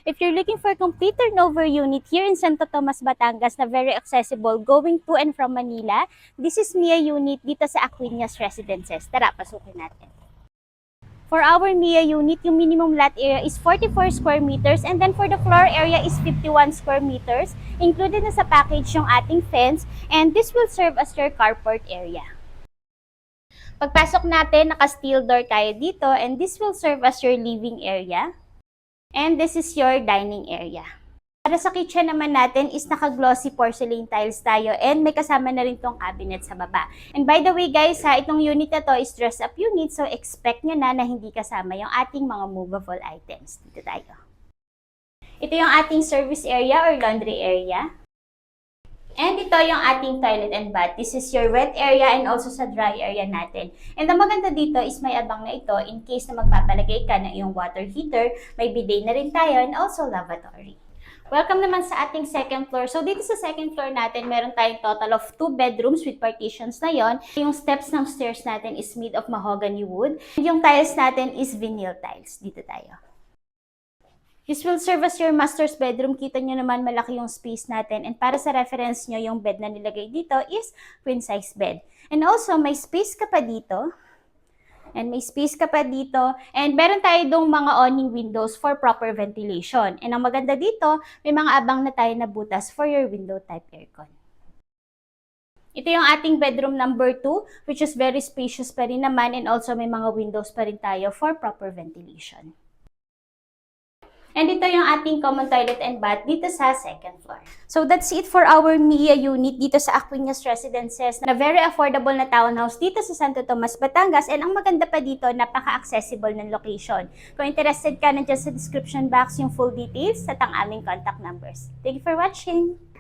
If you're looking for a complete turnover unit here in Santo Tomas, Batangas na very accessible going to and from Manila, this is Mia unit dito sa Aquinas Residences. Tara, pasukin natin. For our Mia unit, yung minimum lot area is 44 square meters and then for the floor area is 51 square meters. Included na sa package yung ating fence and this will serve as your carport area. Pagpasok natin, naka-steel door tayo dito and this will serve as your living area. And this is your dining area. Para sa kitchen naman natin is naka-glossy porcelain tiles tayo and may kasama na rin tong cabinet sa baba. And by the way guys ha, itong unit na to is dress-up unit so expect nyo na hindi kasama yung ating mga movable items. Dito tayo. Ito yung ating service area or laundry area. And ito yung ating toilet and bath. This is your wet area and also sa dry area natin. And ang maganda dito is may abang na ito in case na magpapalagay ka na yung water heater, may bidet na rin tayo and also lavatory. Welcome naman sa ating second floor. So dito sa second floor natin, meron tayong total of 2 bedrooms with partitions na yon. Yung steps ng stairs natin is made of mahogany wood. And yung tiles natin is vinyl tiles. Dito tayo. This will serve as your master's bedroom. Kita nyo naman malaki yung space natin. And para sa reference nyo, yung bed na nilagay dito is queen size bed. And also, may space ka pa dito. And may space ka pa dito. And meron tayo dong mga awning windows for proper ventilation. And ang maganda dito, may mga abang na tayo na butas for your window type aircon. Ito yung ating bedroom number 2, which is very spacious pa rin naman. And also, may mga windows pa rin tayo for proper ventilation. And ito yung ating common toilet and bath dito sa second floor. So that's it for our Mia unit dito sa Aquinas Residences na very affordable na townhouse dito sa Santo Tomas, Batangas. And ang maganda pa dito, napaka-accessible ng location. Kung interested ka, nandiyan sa description box yung full details at ang aming contact numbers. Thank you for watching!